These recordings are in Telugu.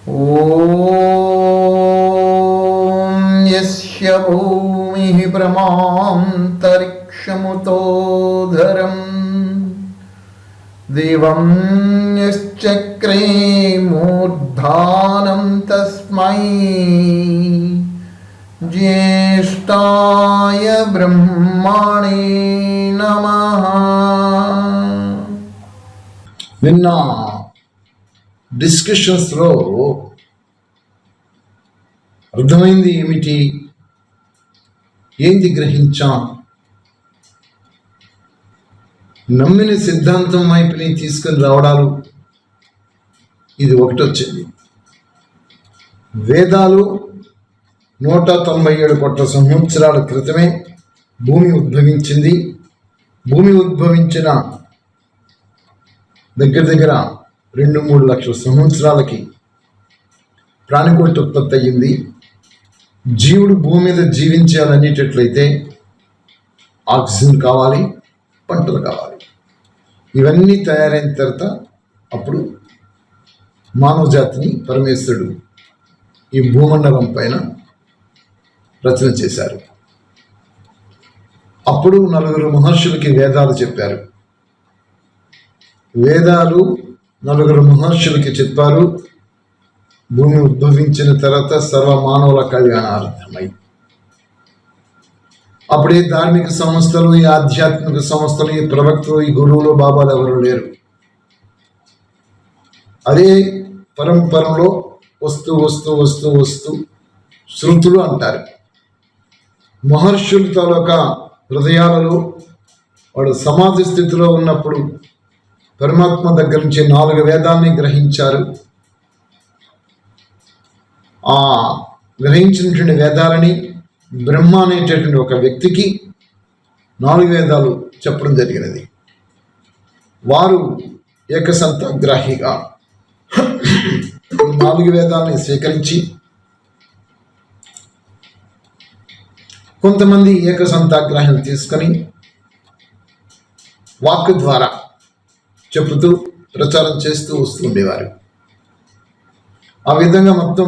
ఓం యస్య భూమిః ప్రమాంతరిక్షముతోధరం దివం యశ్చక్రే మూర్ధానం తస్మై జ్యేష్ఠాయ బ్రహ్మణే నమః. నిన్న డిస్కషన్స్లో అర్థమైంది ఏమిటి, ఏంది గ్రహించాం, నమ్మిన సిద్ధాంతం వైపుని తీసుకుని రావడాలు, ఇది ఒకటి వచ్చింది. వేదాలు 197 కోట్ల సంవత్సరాల క్రితమే భూమి ఉద్భవించింది. భూమి ఉద్భవించిన దగ్గర 2-3 లక్షల సంవత్సరాలకి ప్రాణికోటి ఉత్పత్తి అయ్యింది. జీవుడు భూమి మీద జీవించాలనేటట్లయితే ఆక్సిజన్ కావాలి, పంటలు కావాలి. ఇవన్నీ తయారైన తర్వాత అప్పుడు మానవ జాతిని పరమేశ్వరుడు ఈ భూమండలం పైన రచన చేశారు. అప్పుడు 4 మహర్షులకి వేదాలు చెప్పారు. వేదాలు 4 మహర్షులకి చెప్పారు. భూమి ఉద్భవించిన తర్వాత సర్వ మానవుల కళ్యాణార్థమై. అప్పుడే ధార్మిక సంస్థలు, ఈ ఆధ్యాత్మిక సంస్థలు, ఈ ప్రవక్తలు, ఈ గురువులు, బాబాలు ఎవరు లేరు. అదే పరంపరలో వస్తూ వస్తూ వస్తూ వస్తూ శృతులు అంటారు. మహర్షుల తాలూకా హృదయాలలో వాడు సమాధి స్థితిలో ఉన్నప్పుడు పరమాత్మ దగ్గర నుంచి 4 వేదాలని గ్రహించారు. ఆ గ్రహించినటువంటి వేదాలని బ్రహ్మ అనేటటువంటి ఒక వ్యక్తికి 4 వేదాలు చెప్పడం జరిగినది. వారు ఏకసంతాగ్రాహిగా 4 వేదాలని స్వీకరించి, కొంతమంది ఏకసంతాగ్రాహం తీసుకొని వాక్ ద్వారా చెబుతూ ప్రచారం చేస్తూ వస్తూ ఉండేవారు. ఆ విధంగా మొత్తం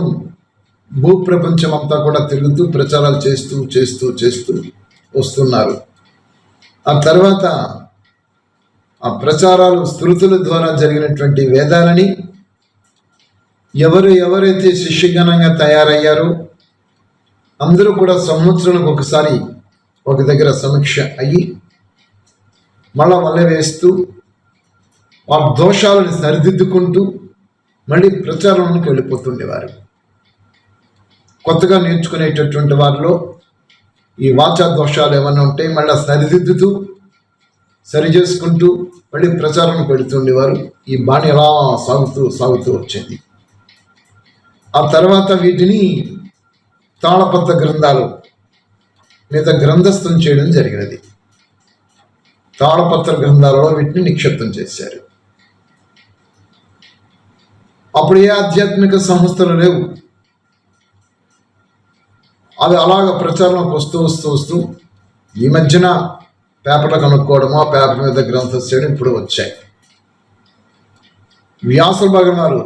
భూప్రపంచం అంతా కూడా తిరుగుతూ ప్రచారాలు చేస్తూ చేస్తూ చేస్తూ వస్తున్నారు. ఆ తర్వాత ఆ ప్రచారాలు స్మృతుల ద్వారా జరిగినటువంటి వేదాలని ఎవరైతే శిష్యగణంగా తయారయ్యారో అందరూ కూడా సంవత్సరానికి ఒకసారి ఒక దగ్గర సమీక్ష అయ్యి మళ్ళీ వేస్తూ ఆ దోషాలను సరిదిద్దుకుంటూ మళ్ళీ ప్రచారంలోకి వెళ్ళిపోతుండేవారు. కొత్తగా నేర్చుకునేటటువంటి వారిలో ఈ వాచా దోషాలు ఏమన్నా ఉంటే మళ్ళీ సరిదిద్దుతూ సరి చేసుకుంటూ మళ్ళీ ప్రచారంలోకి వెళుతుండేవారు. ఈ బాణి ఎలా సాగుతూ వచ్చింది. ఆ తర్వాత వీటిని తాళపత్ర గ్రంథాలు మీద గ్రంథస్థం చేయడం జరిగినది. తాళపత్ర గ్రంథాలలో వీటిని నిక్షిప్తం చేశారు. అప్పుడు ఏ ఆధ్యాత్మిక సంస్థలు లేవు. అవి అలాగ ప్రచారంలోకి వస్తూ ఈ మధ్యన పేపర్లు కనుక్కోవడము, ఆ పేపర్ మీద గ్రంథం చేయడం ఇప్పుడు వచ్చాయి. వ్యాసుల భగవారు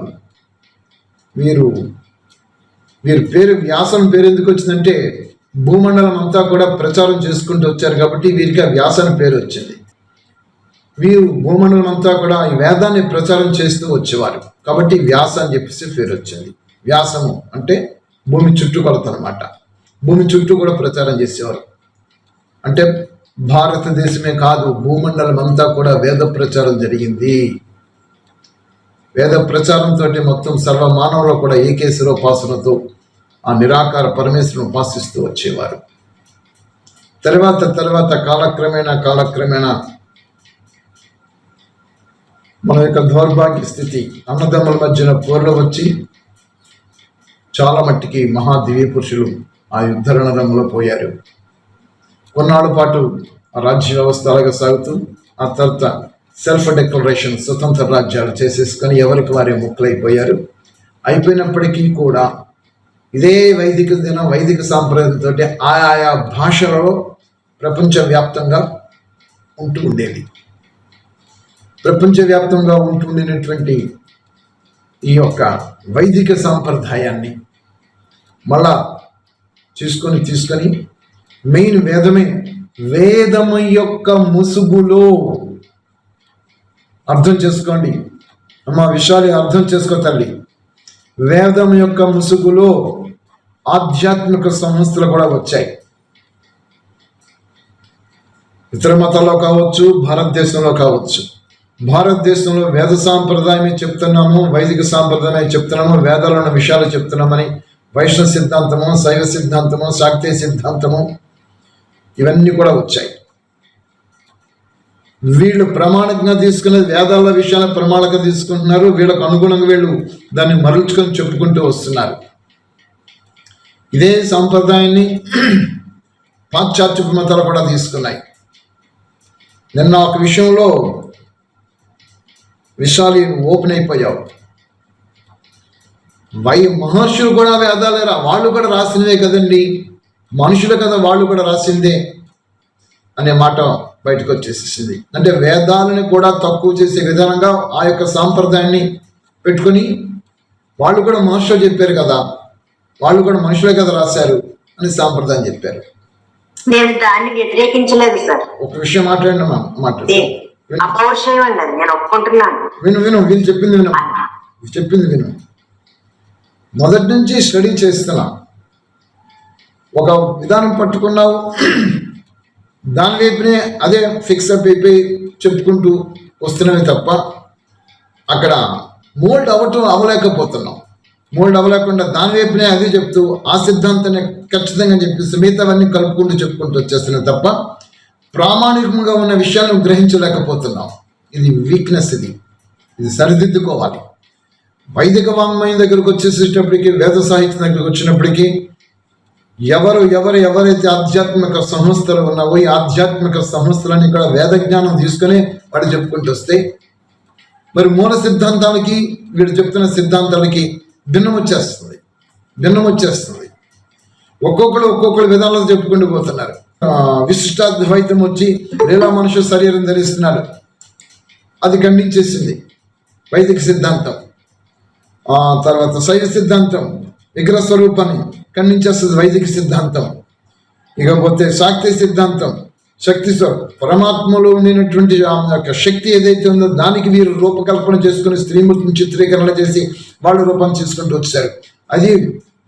వీరి పేరు వ్యాసం పేరు ఎందుకు వచ్చిందంటే భూమండలం అంతా కూడా ప్రచారం చేసుకుంటూ వచ్చారు కాబట్టి వీరికి ఆ వ్యాసం పేరు వచ్చింది. వీరు భూమండలం అంతా కూడా ఈ వేదాన్ని ప్రచారం చేస్తూ వచ్చేవారు కాబట్టి వ్యాస అని చెప్పేసి పేరు వచ్చింది. వ్యాసము అంటే భూమి చుట్టూ కొలత అనమాట. భూమి చుట్టూ కూడా ప్రచారం చేసేవారు. అంటే భారతదేశమే కాదు, భూమండలం అంతా కూడా వేద ప్రచారం జరిగింది. వేద ప్రచారంతో మొత్తం సర్వ మానవులు కూడా ఏకేశ్వరోపాసనతో ఆ నిరాకార పరమేశ్వరుని ఉపాసిస్తూ వచ్చేవారు. తర్వాత కాలక్రమేణా మన యొక్క దౌర్భాగ్య స్థితి, అన్నదమ్ముల మధ్యన పోర్లు వచ్చి చాలా మట్టికి మహా దివ్య పురుషులు ఆ యుద్ధ రణరంగంలో పోయారు. కొన్నాళ్ళ పాటు ఆ రాజ్య వ్యవస్థ అలాగే సాగుతూ ఆ తర్వాత సెల్ఫ్ డిక్లరేషన్ స్వతంత్ర రాజ్యాలు చేసేసుకొని ఎవరికి వారే ముక్కలైపోయారు. అయిపోయినప్పటికీ కూడా ఇదే వైదిక సాంప్రదాయంతో ఆయా భాషలలో ప్రపంచవ్యాప్తంగా ఉంటూ ఉండేవి. ప్రపంచవ్యాప్తంగా ఉంటుండేటువంటి ఈ యొక్క వైదిక సాంప్రదాయాన్ని మళ్ళా తీసుకొని మెయిన్ వేదము యొక్క ముసుగులో అర్థం చేసుకోండి అమ్మ, విషయాలు అర్థం చేసుకో తల్లి. వేదం యొక్క ముసుగులో ఆధ్యాత్మిక సంస్థలు కూడా వచ్చాయి. ఇతర మతాల్లో కావచ్చు, భారతదేశంలో కావచ్చు. భారతదేశంలో వేద సాంప్రదాయమే చెప్తున్నాము, వైదిక సాంప్రదాయమే చెప్తున్నాము, వేదాల్లో ఉన్న విషయాలు చెప్తున్నామని వైష్ణవ సిద్ధాంతము, శైవ సిద్ధాంతము, శాక్తేయ సిద్ధాంతము ఇవన్నీ కూడా వచ్చాయి. వీళ్ళు ప్రమాణంగా తీసుకునే వేదాల విషయాన్ని ప్రమాణంగా తీసుకుంటున్నారు. వీళ్ళకు అనుగుణంగా వీళ్ళు దాన్ని మరల్చుకొని చెప్పుకుంటూ వస్తున్నారు. ఇదే సాంప్రదాయాన్ని పాశ్చాత్య మతాలు కూడా తీసుకున్నాయి. నిన్న ఒక విషయంలో విషయాలు ఓపెన్ అయిపోయావు. మహర్షులు కూడా వేదాలేరా, వాళ్ళు కూడా రాసినవే కదండి, మనుషులు కదా వాళ్ళు కూడా రాసిందే అనే మాట బయటకు వచ్చేసేసింది. అంటే వేదాలని కూడా తక్కువ చేసే విధానంగా ఆ యొక్క సాంప్రదాయాన్ని పెట్టుకొని వాళ్ళు కూడా మహర్షులు చెప్పారు కదా, వాళ్ళు కూడా మనుషులే కదా రాశారు అని సాంప్రదాయం చెప్పారు. నేను దాన్ని వ్యతిరేకించలేదు సార్. ఒక విషయం మాట్లాడిన నేను ఒప్పుకుంటున్నాను. విను వీళ్ళు చెప్పింది విను. మొదటి నుంచి స్టడీ చేస్తున్నా, ఒక విధానం పట్టుకున్నావు, దాని వైపునే అదే ఫిక్సప్ అయిపోయి చెప్పుకుంటూ వస్తున్నవి తప్ప అక్కడ మోల్డ్ అవ్వలేకపోతున్నాం. మోల్డ్ అవ్వలేకుండా దాని వైపునే అదే చెప్తూ ఆ సిద్ధాంతాన్ని ఖచ్చితంగా చెప్పిస్తూ మిగతావన్నీ కలుపుకుంటూ చెప్పుకుంటూ వచ్చేస్తున్నాం తప్ప ప్రామాణికంగా ఉన్న విషయాలను గ్రహించలేకపోతున్నాం. ఇది వీక్నెస్. ఇది సరిదిద్దుకోవాలి. వైదిక వాంగ్మయం దగ్గరకు వచ్చేసేటప్పటికి, వేద సాహిత్యం దగ్గరకు వచ్చినప్పటికీ ఎవరైతే ఆధ్యాత్మిక సంస్థలు ఉన్నావో ఈ ఆధ్యాత్మిక సంస్థలన్నీ ఇక్కడ వేద జ్ఞానం తీసుకొని వాడు చెప్పుకుంటూ వస్తే, మరి మూల సిద్ధాంతాలకి వీడు చెప్తున్న సిద్ధాంతాలకి భిన్నం వచ్చేస్తుంది. ఒక్కొక్కరు విధానంలో చెప్పుకుంటూ పోతున్నారు. విశిష్టాద్వైతం వచ్చి లీలా మనుష్య శరీరం ధరిస్తున్నాడు, అది ఖండించేసింది వైదిక సిద్ధాంతం. తర్వాత శైవ సిద్ధాంతం విగ్రహ స్వరూపాన్ని ఖండించేస్తుంది వైదిక సిద్ధాంతం. ఇకపోతే శాక్తేయ సిద్ధాంతం శక్తి పరమాత్మలో ఉండినటువంటి ఆ యొక్క శక్తి ఏదైతే ఉందో దానికి వీరు రూపకల్పన చేసుకుని స్త్రీమూర్తిని చిత్రీకరణ చేసి వాళ్ళు రూపం చేసుకుంటూ వచ్చారు. అది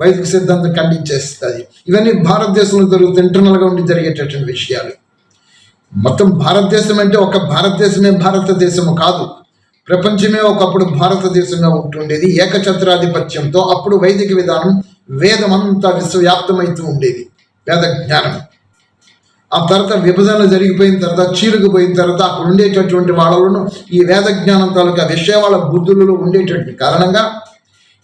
వైదిక సిద్ధాంతం ఖండించేస్తుంది. ఇవన్నీ భారతదేశంలో జరుగుతుంది, ఇంటర్నల్గా ఉండి జరిగేటటువంటి విషయాలు. మొత్తం భారతదేశం అంటే ఒక భారతదేశమే భారతదేశము కాదు, ప్రపంచమే ఒకప్పుడు భారతదేశంగా ఉంటుండేది ఏకఛత్రాధిపత్యంతో. అప్పుడు వైదిక విధానం వేదం అంతా విశ్వవ్యాప్తమవుతూ ఉండేది, వేద జ్ఞానం. ఆ తర్వాత విభజన జరిగిపోయిన తర్వాత, చీలుకుపోయిన తర్వాత అక్కడ ఉండేటటువంటి వాళ్ళను ఈ వేద జ్ఞానం తాలూకా విషయాల బుద్ధులలో ఉండేటటువంటి కారణంగా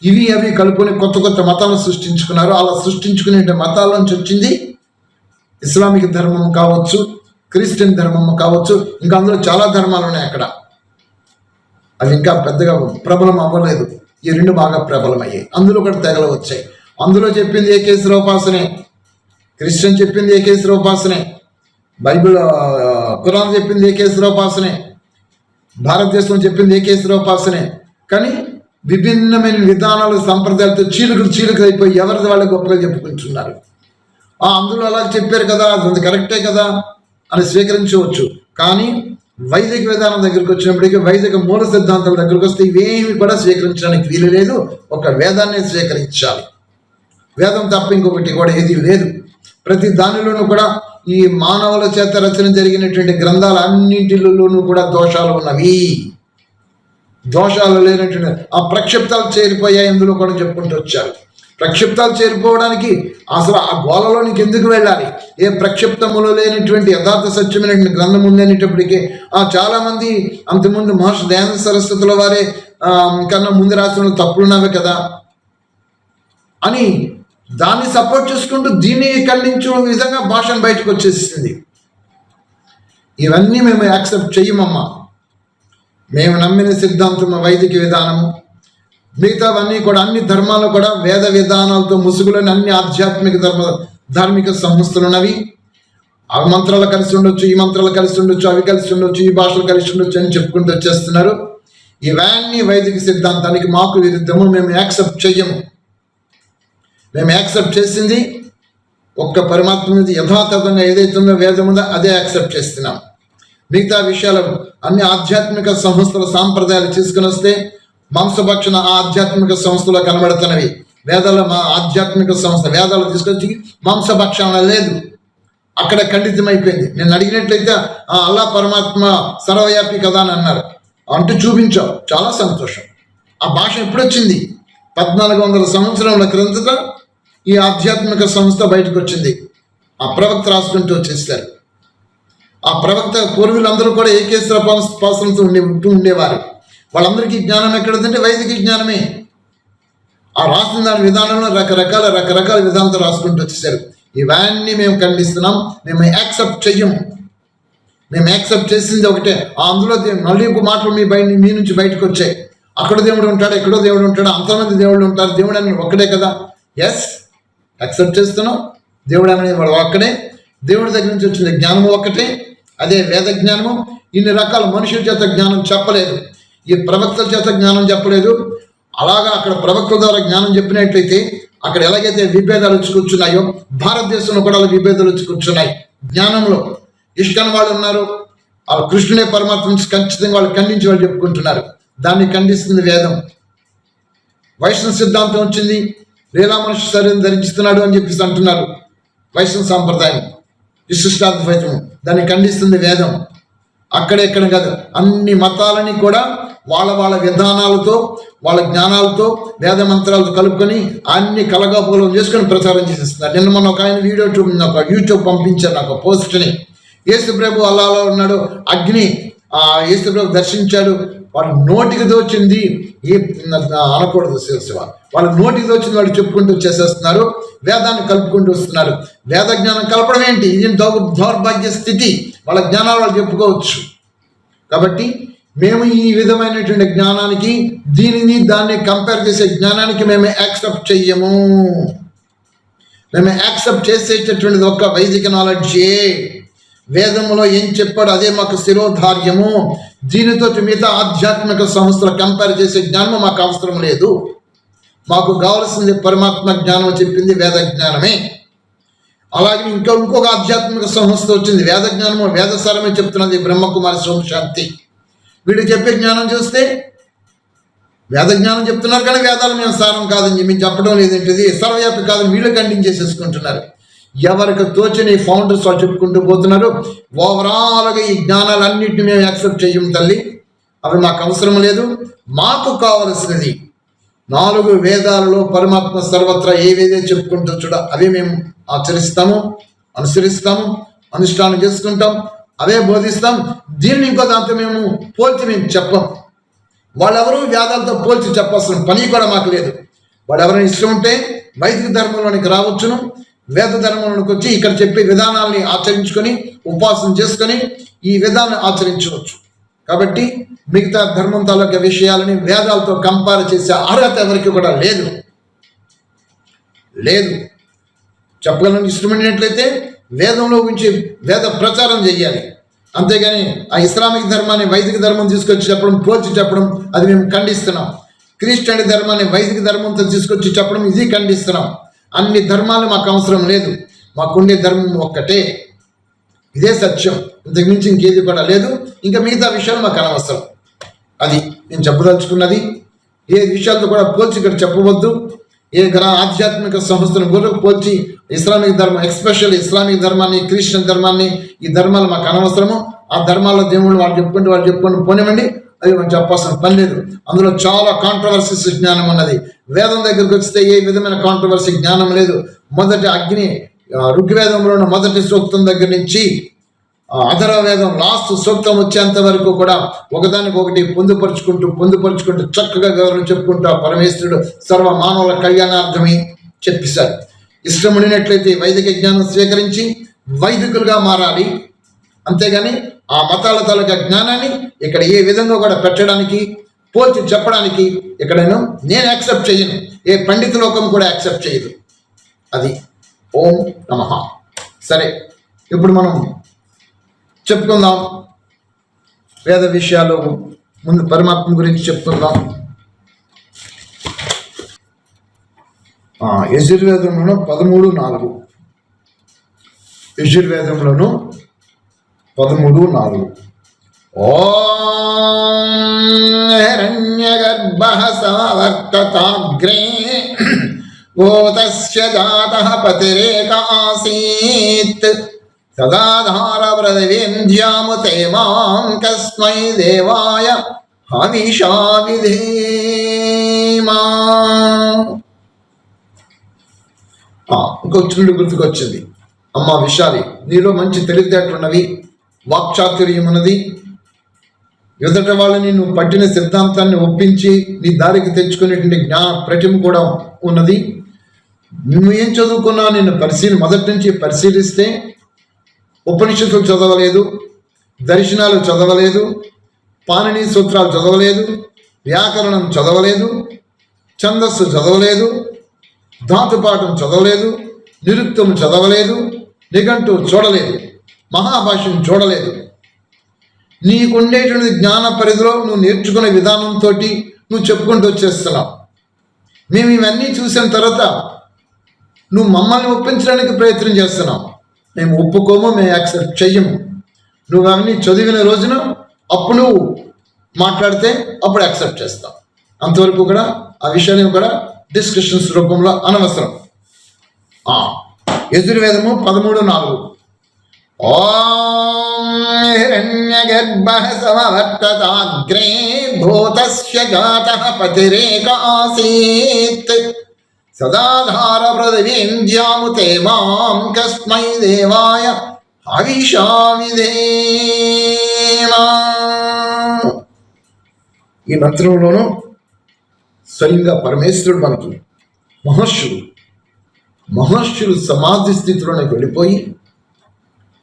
అవి కలుపుకొని కొత్త మతాలను సృష్టించుకున్నారు. అలా సృష్టించుకునే మతాల నుంచి వచ్చింది ఇస్లామిక్ ధర్మం కావచ్చు, క్రిస్టియన్ ధర్మం కావచ్చు, ఇంకా అందులో చాలా ధర్మాలు ఉన్నాయి అక్కడ. అవి ఇంకా పెద్దగా ప్రబలం అవ్వలేదు. ఈ రెండు బాగా ప్రబలమయ్యాయి. అందులో కూడా తెగలు వచ్చాయి. అందులో చెప్పింది ఏకేశ్వరోపాసనే, క్రిస్టియన్ చెప్పింది ఏకేశ్వరోపాసనే, బైబిల్ ఖురాన్ చెప్పింది ఏకేశ్వరోపాసనే, భారతదేశం చెప్పింది ఏకేశ్వరోపాసనే. కానీ విభిన్నమైన విధానాలు సంప్రదాయాలతో చీలుకు అయిపోయి ఎవరిది వాళ్ళకి గొప్పగా చెప్పుకుంటున్నారు. అందులో అలా చెప్పారు కదా, అది కరెక్టే కదా అని స్వీకరించవచ్చు. కానీ వైదిక విధానం దగ్గరికి వచ్చినప్పటికీ, వైదిక మూల సిద్ధాంతాల దగ్గరికి వస్తే ఇవేమి కూడా స్వీకరించడానికి వీలు లేదు. ఒక వేదాన్ని స్వీకరించాలి. వేదం తప్ప ఇంకొకటి కూడా ఏది లేదు. ప్రతి దానిలోనూ కూడా ఈ మానవుల చేత రచన జరిగినటువంటి గ్రంథాలు అన్నింటిలోనూ కూడా దోషాలు ఉన్నవి. దోషాలు లేనటువంటి ఆ ప్రక్షిప్తాలు చేరిపోయాయి ఇందులో కూడా చెప్పుకుంటూ వచ్చారు. ప్రక్షిప్తాలు చేరిపోవడానికి అసలు ఆ గోళలోనికి ఎందుకు వెళ్ళాలి? ఏ ప్రక్షిప్తములో లేనటువంటి యథార్థ సత్యమైనటువంటి గ్రంథం ఉందనేటప్పటికీ చాలామంది అంతకుముందు మహర్షి దయానంద సరస్వతుల వారే కన్నా ముందు రాసిన తప్పులున్నవే కదా అని దాన్ని సపోర్ట్ చేసుకుంటూ దీన్ని ఖండించే విధంగా భాషను బయటకు వచ్చేసింది. ఇవన్నీ మేము యాక్సెప్ట్ చెయ్యమమ్మా. మేము నమ్మిన సిద్ధాంతం వైదిక విధానము, మిగతావన్నీ కూడా అన్ని ధర్మాలు కూడా వేద విధానాలతో ముసుగులని అన్ని ఆధ్యాత్మిక ధార్మిక సంస్థలు ఉన్నవి. ఆ మంత్రాలు కలిసి ఉండొచ్చు, ఈ మంత్రాలు కలిసి ఉండొచ్చు, అవి కలిసి ఉండొచ్చు, ఈ భాషలు కలిసి ఉండొచ్చు అని చెప్పుకుంటూ వచ్చేస్తున్నారు. ఇవన్నీ వైదిక సిద్ధాంతానికి మాకు విరుద్ధము, మేము యాక్సెప్ట్ చెయ్యము. మేము యాక్సెప్ట్ చేసింది ఒక్క పరమాత్మ మీద యథాతథంగా ఏదైతే ఉందో వేదం ఉందో అదే యాక్సెప్ట్ చేస్తున్నాం. మిగతా విషయాలు అన్ని ఆధ్యాత్మిక సంస్థల సాంప్రదాయాలు తీసుకుని వస్తే మాంసభక్షణ ఆధ్యాత్మిక సంస్థలో కనబడుతున్నవి. వేదాల మా ఆధ్యాత్మిక సంస్థ వేదాలు తీసుకొచ్చి మాంసభక్షణ లేదు, అక్కడ ఖండితమైపోయింది. నేను అడిగినట్లయితే అల్లా పరమాత్మ సర్వవ్యాపి కదా అని అన్నారు, అంటూ చూపించావు, చాలా సంతోషం. ఆ భాష ఎప్పుడొచ్చింది? 1400 సంవత్సరాల క్రిందట ఈ ఆధ్యాత్మిక సంస్థ బయటకు వచ్చింది. ఆ ప్రవక్త రాసుకుంటూ వచ్చేసారు. ఆ ప్రవక్త పూర్వీకులందరూ కూడా ఏకేశ్వర పాసనతో ఉండేవారు. వాళ్ళందరికీ జ్ఞానం ఎక్కడుందంటే వైదిక జ్ఞానమే. ఆ రాసిన దాని విధానంలో రకరకాల విధానంతో రాసుకుంటూ వచ్చేసారు. ఇవన్నీ మేము ఖండిస్తున్నాం, మేము యాక్సెప్ట్ చెయ్యము. మేము యాక్సెప్ట్ చేసింది ఒకటే, అందులో మళ్ళీ మాటలు మీ నుంచి బయటకు వచ్చాయి. అక్కడ దేవుడు ఉంటాడు, ఎక్కడో దేవుడు ఉంటాడు, అంతమంది దేవుళ్ళు ఉంటారు, దేవుడు అని ఒక్కడే కదా. ఎస్, యాక్సెప్ట్ చేస్తున్నాం. దేవుడు అనేది వాడు ఒక్కడే. దేవుడి దగ్గర నుంచి వచ్చిన జ్ఞానము ఒక్కటే, అదే వేద జ్ఞానము. ఇన్ని రకాల మనుషుల చేత జ్ఞానం చెప్పలేదు, ఈ ప్రవక్తల చేత జ్ఞానం చెప్పలేదు. అలాగా అక్కడ ప్రవక్తల ద్వారా జ్ఞానం చెప్పినట్లయితే అక్కడ ఎలాగైతే విభేదాలు వచ్చి కూర్చున్నాయో భారతదేశంలో కూడా అలా విభేదాలు వచ్చి కూర్చున్నాయి. జ్ఞానంలో ఇష్కాన్ వాళ్ళు ఉన్నారు, ఆ కృష్ణునే పరమాత్మ నుంచి ఖచ్చితంగా వాళ్ళు ఖండించి వాళ్ళు చెప్పుకుంటున్నారు. దాన్ని ఖండిస్తుంది వేదం. వైష్ణవ సిద్ధాంతం వచ్చింది, లీలా మనుష్య శరీరం ధరించుతున్నాడు అని చెప్పేసి అంటున్నారు. వైష్ణవ సాంప్రదాయం విశిష్టాద్వైతం, దాన్ని ఖండిస్తుంది వేదం. అక్కడెక్కడ కాదు, అన్ని మతాలని కూడా వాళ్ళ విధానాలతో వాళ్ళ జ్ఞానాలతో వేద మంత్రాలతో కలుపుకొని అన్ని కలగాపులం చేసుకొని ప్రచారం చేసేస్తున్నారు. నిన్న మన ఒక ఆయన యూట్యూబ్ పంపించారు నాకు పోస్ట్ని. యేసు ప్రభు అల్లాలో ఉన్నాడు, అగ్ని యేసు ప్రభు దర్శించాడు, వాళ్ళ నోటికి దోచింది అనకూడదు శివ, వాళ్ళ నోటికి దోచింది వాళ్ళు చెప్పుకుంటూ చేసేస్తున్నారు, వేదాన్ని కలుపుకుంటూ వస్తున్నారు. వేద జ్ఞానం కలపడం ఏంటి? ఇది దౌర్భాగ్య స్థితి. వాళ్ళ జ్ఞానాలు వాళ్ళు చెప్పుకోవచ్చు. కాబట్టి మేము ఈ విధమైనటువంటి జ్ఞానానికి దాన్ని కంపేర్ చేసే జ్ఞానానికి మేము యాక్సెప్ట్ చెయ్యము. మేము యాక్సెప్ట్ చేసేటటువంటిది ఒక్క వైదిక నాలెడ్జే. వేదంలో ఏం చెప్పాడు అదే మాకు శిరోధార్యము. దీనితో మిగతా ఆధ్యాత్మిక సంస్థలు కంపేర్ చేసే జ్ఞానము మాకు అవసరం లేదు. మాకు కావలసింది పరమాత్మ జ్ఞానం చెప్పింది వేద జ్ఞానమే. అలాగే ఇంకొక ఆధ్యాత్మిక సంస్థ వచ్చింది, వేద జ్ఞానము వేదసారమే చెప్తున్నది, బ్రహ్మకుమారి సోమశాంతి. వీళ్ళు చెప్పే జ్ఞానం చూస్తే వేద జ్ఞానం చెప్తున్నారు కానీ వేదాలు మేము సారం కాదని మేము చెప్పడం లేదేంటిది, సర్వవ్యాపి కాదని వీళ్ళు ఖండించేసేసుకుంటున్నారు. ఎవరికి తోచిన ఈ ఫౌండర్స్ వాళ్ళు చెప్పుకుంటూ పోతున్నారు. ఓవరాల్గా ఈ జ్ఞానాలన్నింటినీ మేము యాక్సెప్ట్ చెయ్యం తల్లి, అవి మాకు అవసరం లేదు. మాకు కావలసినది 4 వేదాలలో పరమాత్మ సర్వత్రా ఏవేదే చెప్పుకుంటూ చూడ అవే మేము ఆచరిస్తాము, అనుసరిస్తాము, అనుష్ఠానం చేసుకుంటాం, అవే బోధిస్తాం. దీన్ని ఇంకో దాంతో మేము పోల్చి మేము చెప్పం. వాళ్ళెవరూ వేదాలతో పోల్చి చెప్పాల్సిన పని కూడా మాకు లేదు. వాళ్ళు ఎవరైనా ఇష్టం ఉంటే వైదిక ధర్మంలోనికి రావచ్చును, వేద ధర్మంలోనికి వచ్చి ఇక్కడ చెప్పే విధానాల్ని ఆచరించుకొని ఉపాసన చేసుకొని ఈ విధానాన్ని ఆచరించవచ్చు. కాబట్టి మిగతా ధర్మం తాలూకా విషయాలని వేదాలతో కంపేర్ చేసే అర్హత ఎవరికి కూడా లేదు. చెప్పగలను ఇష్టమైనట్లయితే వేదంలో గురించి వేద ప్రచారం చేయాలి, అంతేగాని ఆ ఇస్లామిక్ ధర్మాన్ని వైదిక ధర్మం తీసుకొచ్చి చెప్పడం, పోల్చి చెప్పడం అది మేము ఖండిస్తున్నాం. క్రిస్టియన్ ధర్మాన్ని వైదిక ధర్మంతో తీసుకొచ్చి చెప్పడం ఇది ఖండిస్తున్నాం. అన్ని ధర్మాలు మాకు అవసరం లేదు, మాకుండే ధర్మం ఒక్కటే, ఇదే సత్యం, ఇంతకు మించి ఇంకేది కూడా లేదు. ఇంకా మిగతా విషయాలు మాకు అనవసరం. అది నేను చెప్పదలుచుకున్నది. ఏ విషయాలతో కూడా పోల్చి ఇక్కడ చెప్పవద్దు. ఏ ఆధ్యాత్మిక సంస్థను కూడా పోల్చి ఇస్లామిక్ ధర్మం, ఎస్పెషల్ ఇస్లామిక్ ధర్మాన్ని, క్రిస్టియన్ ధర్మాన్ని, ఈ ధర్మాలు మాకు అనవసరము. ఆ ధర్మాల్లో దేవుళ్ళు వాళ్ళు చెప్పుకుంటూ పోనివ్వండి, అది మనం చెప్పాల్సిన పని లేదు. అందులో చాలా కాంట్రవర్సీస్ జ్ఞానం ఉన్నది. వేదం దగ్గరికి వస్తే ఏ విధమైన కాంట్రవర్సీ జ్ఞానం లేదు. మొదటి అగ్ని ఋగ్వేదంలో ఉన్న మొదటి సూక్తం దగ్గర నుంచి అథర్వవేదం లాస్ట్ సూక్తం వచ్చేంత వరకు కూడా ఒకదానికి ఒకటి పొందుపరుచుకుంటూ చక్కగా వివరణ చెప్పుకుంటూ ఆ పరమేశ్వరుడు సర్వ మానవుల కళ్యాణార్థమై చెప్పేశారు. ఇష్టం ఉండినట్లయితే వైదిక జ్ఞానం స్వీకరించి వైదికులుగా మారాలి, అంతేగాని ఆ మతాల తాలూకా జ్ఞానాన్ని ఇక్కడ ఏ విధంగా కూడా పెట్టడానికి, పోల్చి చెప్పడానికి ఇక్కడ నేను యాక్సెప్ట్ చేయను, ఏ పండిత లోకం కూడా యాక్సెప్ట్ చేయదు. అది ఓం నమః. సరే, ఇప్పుడు మనం చెప్పుకుందాం వేద విషయాలు. ముందు పరమాత్మ గురించి చెప్తుందాం. యజుర్వేదంలోనూ 13:4. యజుర్వేదంలోనూ 13:4. ఓం హిరణ్యగర్భః సమవర్తతాగ్రే గోతస్య జాతః పతిరేక ఆసీత్ సదాధార పృథివీంద్యాముతే మాం కస్మై దేవాయ హవిషా విధేమా. ఇంకొక చిన్న గుర్తుకొచ్చింది. అమ్మ విశాలి, నీలో మంచి తెలివితేటలున్నవి, వాక్చాతుర్యం ఉన్నది. ఎదుట వాళ్ళని నువ్వు పట్టిన సిద్ధాంతాన్ని ఒప్పించి నీ దారికి తెచ్చుకునేటువంటి జ్ఞాన ప్రతిమ కూడా ఉన్నది. నువ్వు ఏం చదువుకున్నా నిన్ను మొదటి నుంచి పరిశీలిస్తే ఉపనిషత్తులు చదవలేదు, దర్శనాలు చదవలేదు, పాణిని సూత్రాలు చదవలేదు, వ్యాకరణం చదవలేదు, ఛందస్సు చదవలేదు, ధాతుపాఠం చదవలేదు, నిరుక్తం చదవలేదు, నిఘంటు చూడలేదు, మహాభాష్యం చూడలేదు. నీకుండేటువంటి జ్ఞాన పరిధిలో నువ్వు నేర్చుకునే విధానంతో నువ్వు చెప్పుకుంటూ వచ్చేస్తున్నావు. మేము ఇవన్నీ చూసిన తర్వాత నువ్వు మమ్మల్ని ఒప్పించడానికి ప్రయత్నం చేస్తున్నావు. మేము ఒప్పుకోము, మేము యాక్సెప్ట్ చెయ్యము. నువ్వు అవన్నీ చదివిన రోజున అప్పుడు నువ్వు మాట్లాడితే అప్పుడు యాక్సెప్ట్ చేస్తాం. అంతవరకు కూడా ఆ విషయాన్ని కూడా డిస్కషన్స్ రూపంలో అనవసరం. యజుర్వేదము 13:4. ఓం హిరణ్యగర్భః సమవర్తతాగ్రే భూతస్య జాతః పతిరేక ఆసీత్ సదాధార పృథివీంద్యాముతే మాం కస్మై దేవాయ హవిషా విధేమా. ఈ మంత్రంలోనూ స్వయంగా పరమేశ్వరుడు మనకి మహర్షులు సమాధి స్థితిలోకి వెళ్ళిపోయి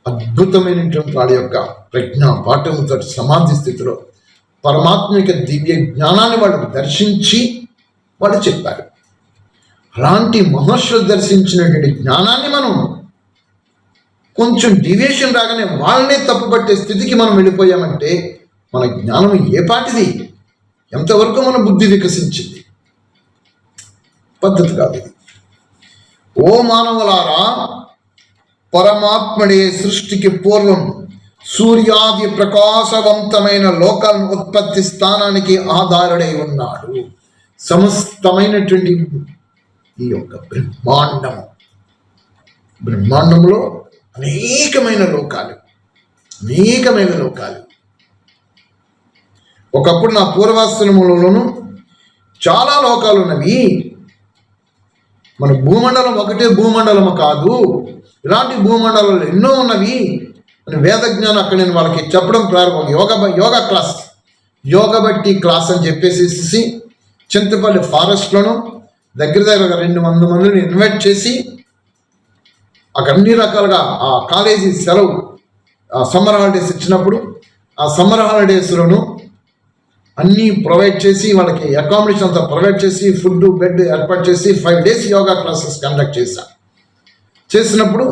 అద్భుతమైనటువంటి వాళ్ళ యొక్క ప్రజ్ఞా పాఠముతో సమాధి స్థితిలో పరమాత్మిక దివ్య జ్ఞానాన్ని వాళ్ళు దర్శించి వాళ్ళు చెప్పారు. అలాంటి మహర్షులు దర్శించినటువంటి జ్ఞానాన్ని మనం కొంచెం డివియేషన్ రాగానే వాళ్ళనే తప్పుపట్టే స్థితికి మనం వెళ్ళిపోయామంటే మన జ్ఞానం ఏ పాటిది, ఎంతవరకు మన బుద్ధి వికసించింది? పద్ధతి కాదు ఇది. ఓ మానవులారా, పరమాత్ముడే సృష్టికి పూర్వం సూర్యాది ప్రకాశవంతమైన లోకాలను ఉత్పత్తి స్థానానికి ఆధారుడై ఉన్నాడు. సమస్తమైనటువంటి ఈ యొక్క బ్రహ్మాండంలో అనేకమైన లోకాలు. ఒకప్పుడు నా పూర్వాశ్రమంలోనూ చాలా లోకాలు ఉన్నవి. మన భూమండలం ఒకటే భూమండలము కాదు, ఇలాంటి భూమండలాలు ఎన్నో ఉన్నవి అని వేద జ్ఞానం అక్కడ నేను వాళ్ళకి చెప్పడం ప్రారంభం. యోగా క్లాస్, యోగ బట్టి క్లాస్ అని చెప్పేసి చింతపల్లి ఫారెస్ట్లోను దగ్గర 200 మందిని ఇన్వైట్ చేసి అక్కడ అన్ని రకాలుగా ఆ కాలేజీ సెలవు సమ్మర్ హాలిడేస్ ఇచ్చినప్పుడు ఆ సమ్మర్ హాలిడేస్లోను అన్నీ ప్రొవైడ్ చేసి వాళ్ళకి అకామిడేషన్ అంతా ప్రొవైడ్ చేసి ఫుడ్ బెడ్ ఏర్పాటు చేసి 5 days యోగా క్లాసెస్ కండక్ట్ చేసినప్పుడు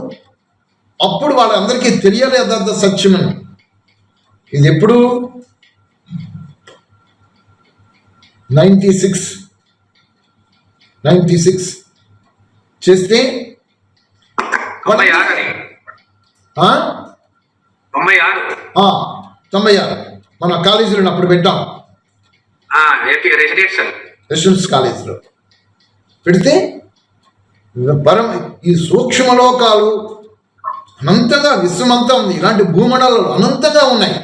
అప్పుడు వాళ్ళందరికీ తెలియాలి యథార్థ సత్యమని. ఇది ఎప్పుడు 96 చేస్తే 96 మన కాలేజీలో అప్పుడు పెట్టాం, రెసిడెన్స్ కాలేజీలో పెడితే ఈ సూక్ష్మలోకాలు అనంతంగా విశ్వమంతా ఉంది. ఇలాంటి భూమండలాలు అనంతంగా ఉన్నాయి,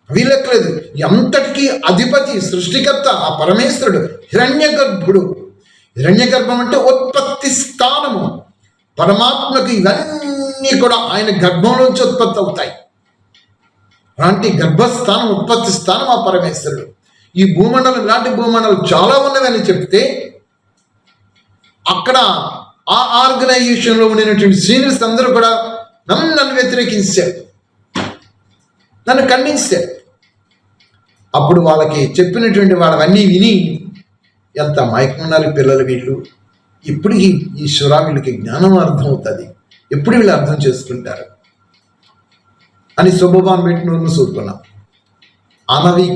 అవి లెక్కలేదు. ఎంతటికీ అధిపతి సృష్టికర్త ఆ పరమేశ్వరుడు హిరణ్యగర్భం అంటే ఉత్పత్తి స్థానము. పరమాత్మకు ఇవన్నీ కూడా ఆయన గర్భంలోంచి ఉత్పత్తి అవుతాయి. అలాంటి గర్భస్థానం, ఉత్పత్తి స్థానం ఆ పరమేశ్వరుడు. ఈ భూమండలం ఇలాంటి భూమండలం చాలా ఉన్నవని చెప్తే అక్కడ ఆ ఆర్గనైజేషన్లో ఉండినటువంటి సీనియర్స్ అందరూ కూడా నన్ను వ్యతిరేకించారు, నన్ను ఖండించారు. అప్పుడు వాళ్ళకి చెప్పినటువంటి వాళ్ళవన్నీ విని ఎంత మైకున్నారు పిల్లలు వీళ్ళు, ఇప్పుడు ఈ వీళ్ళకి జ్ఞానం అర్థమవుతుంది, ఎప్పుడు వీళ్ళు అర్థం చేసుకుంటారు అని శుభభాన్ పెట్టి నూరును చూడుకున్నాం. అనవి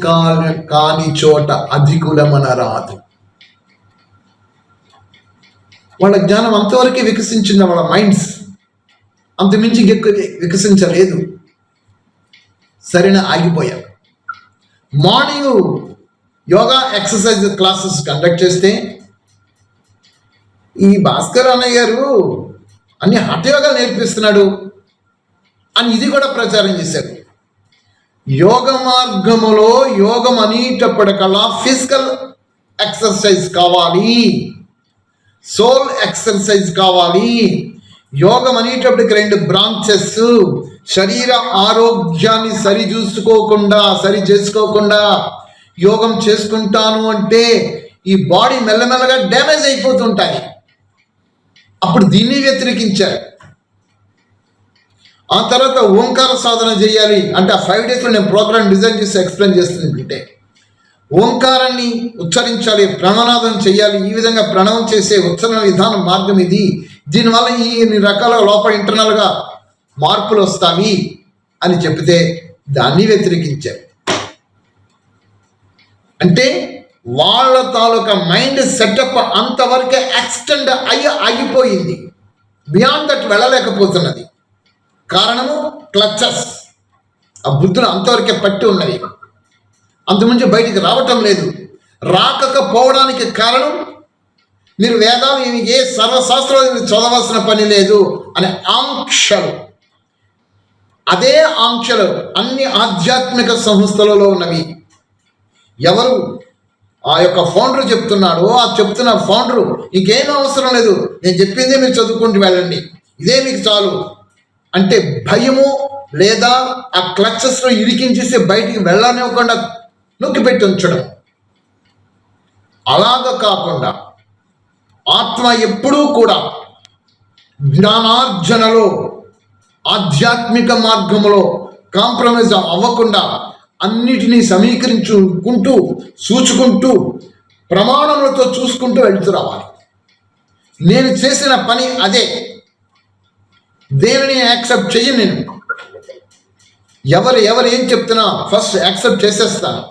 కాని చోట అధికులమనరాదు. వాళ్ళ జ్ఞానం అంతవరకే వికసించింది, వాళ్ళ మైండ్స్ అంతమించి ఎక్కువ వికసించలేదు. సరైన ఆగిపోయారు. Morning yoga exercise classes conduct చేస్తే ఈ భాస్కర్ అన్నయ్య గారు అన్ని హఠయోగాలు నేర్పిస్తున్నాడు అని ఇది కూడా ప్రచారం చేశారు. యోగ మార్గములో యోగం అనేటప్పటికల్లా ఫిజికల్ ఎక్సర్సైజ్ కావాలి, సోల్ ఎక్సర్సైజ్ కావాలి. యోగం అనేటప్పటికి 2 బ్రాంచెస్. శరీర ఆరోగ్యాన్ని సరి చేసుకోకుండా యోగం చేసుకుంటాను అంటే ఈ బాడీ మెల్లమెల్లగా డ్యామేజ్ అయిపోతుంటాయి. అప్పుడు దీన్ని వ్యతిరేకించారు. ఆ తర్వాత ఓంకార సాధన చేయాలి అంటే ఆ 5 డేస్లో నేను ప్రోగ్రామ్ డిజైన్ చేసి ఎక్స్ప్లెయిన్ చేస్తుంటే ఓంకారాన్ని ఉచ్చరించాలి, ప్రణవనాదం చేయాలి. ఈ విధంగా ప్రణవం చేసే ఉచ్చరణ విధానం మార్గం ఇది. దీనివల్ల ఈ రకాల లోపల ఇంటర్నల్గా మార్పులు వస్తాయి అని చెప్తే దాన్ని వ్యతిరేకించారు. అంటే వాళ్ళ తాలూకా మైండ్ సెటప్ అంతవరకే ఎక్స్టెండ్ ఆగిపోయింది, బియాండ్ దట్ వెళ్ళలేకపోతున్నది. కారణము క్లచెస్, ఆ బుద్ధులు అంతవరకే పట్టి ఉన్నవి, అంతకుమించి బయటికి రావటం లేదు. రాకపోవడానికి కారణం మీరు వేదాలు ఏ సర్వశాస్త్రాలు చదవాల్సిన పని లేదు అనే ఆంక్షలు. అదే ఆంక్షలు అన్ని ఆధ్యాత్మిక సంస్థలలో ఉన్నవి. ఎవరు ఆ యొక్క ఫౌండర్ చెప్తున్నాడు, ఆ చెప్తున్న ఫౌండరు ఇంకేం అవసరం లేదు, నేను చెప్పిందే మీరు చదువుకుంటూ వెళ్ళండి, ఇదే మీకు చాలు అంటే భయము లేదా ఆ క్లచెస్లో ఇరికించేసి బయటికి వెళ్ళనివ్వకుండా నొక్కిపెట్టి ఉంచడం. అలాగ కాకుండా ఆత్మ ఎప్పుడూ కూడా జ్ఞానార్జనలో ఆధ్యాత్మిక మార్గంలో కాంప్రమైజ్ అవ్వకుండా అన్నిటినీ సమీకరించుకుంటూ చూసుకుంటూ ప్రమాణములతో చూసుకుంటూ వెళ్తూ రావాలి. నేను చేసిన పని అదే, దేనిని యాక్సెప్ట్ చెయ్యను. నేను ఎవరు ఏం చెప్తున్నా ఫస్ట్ యాక్సెప్ట్ చేసేస్తాను.